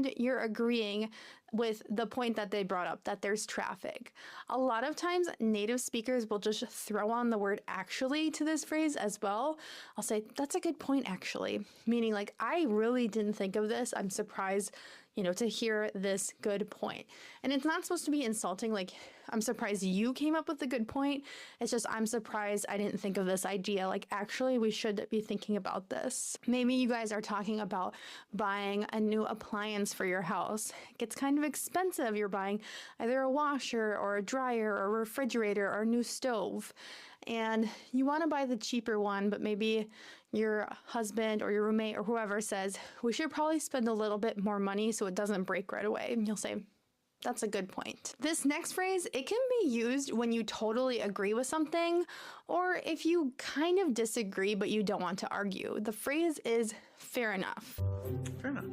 and you're agreeing with the point that they brought up, that there's traffic. A lot of times native speakers will just throw on the word actually to this phrase as well. I'll say, that's a good point actually, meaning like, I really didn't think of this. I'm surprised, to hear this good point. And it's not supposed to be insulting, like, I'm surprised you came up with a good point. It's just, I'm surprised I didn't think of this idea. Like, actually, we should be thinking about this. Maybe you guys are talking about buying a new appliance for your house. It gets kind of expensive. You're buying either a washer or a dryer or a refrigerator or a new stove. And you want to buy the cheaper one, but maybe your husband or your roommate or whoever says, we should probably spend a little bit more money so it doesn't break right away. And you'll say, that's a good point. This next phrase, it can be used when you totally agree with something, or if you kind of disagree but you don't want to argue. The phrase is fair enough. Fair enough.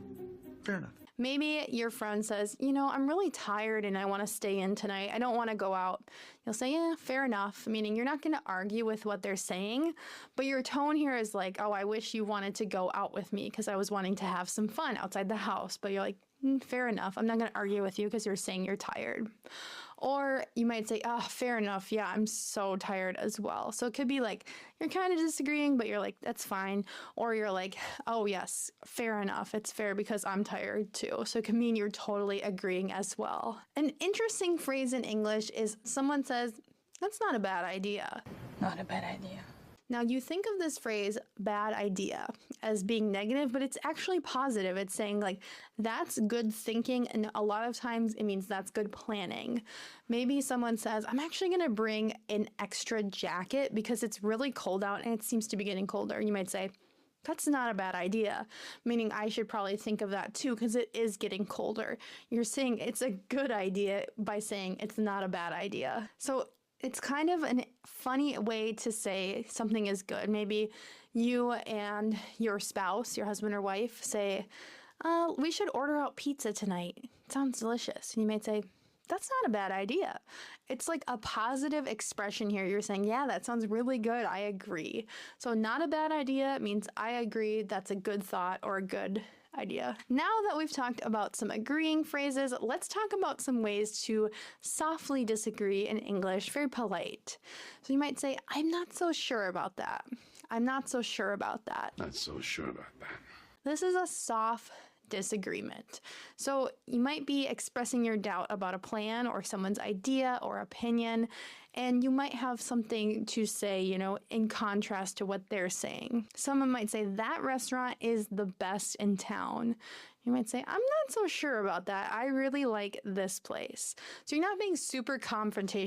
Fair enough. Maybe your friend says, I'm really tired and I want to stay in tonight. I don't want to go out. You'll say, yeah, fair enough. Meaning you're not going to argue with what they're saying, but your tone here is like, oh, I wish you wanted to go out with me because I was wanting to have some fun outside the house. But you're like, fair enough. I'm not going to argue with you because you're saying you're tired. Or you might say, oh, fair enough. Yeah, I'm so tired as well. So it could be like, you're kind of disagreeing, but you're like, that's fine. Or you're like, oh, yes, fair enough. It's fair because I'm tired too. So it can mean you're totally agreeing as well. An interesting phrase in English is someone says, that's not a bad idea. Not a bad idea. Now, you think of this phrase, bad idea, as being negative, but it's actually positive. It's saying, like, that's good thinking, and a lot of times it means that's good planning. Maybe someone says, I'm actually going to bring an extra jacket because it's really cold out and it seems to be getting colder. You might say, that's not a bad idea, meaning I should probably think of that too because it is getting colder. You're saying it's a good idea by saying it's not a bad idea. So it's kind of a funny way to say something is good. Maybe you and your spouse, your husband or wife, say, we should order out pizza tonight. It sounds delicious. And you might say, that's not a bad idea. It's like a positive expression here. You're saying, yeah, that sounds really good. I agree. So not a bad idea means I agree. That's a good thought or a good idea. Now that we've talked about some agreeing phrases, let's talk about some ways to softly disagree in English, very polite. So you might say, I'm not so sure about that. I'm not so sure about that. Not so sure about that. This is a soft disagreement. So you might be expressing your doubt about a plan or someone's idea or opinion, and you might have something to say, in contrast to what they're saying. Someone might say, that restaurant is the best in town. You might say, I'm not so sure about that. I really like this place. So you're not being super confrontational.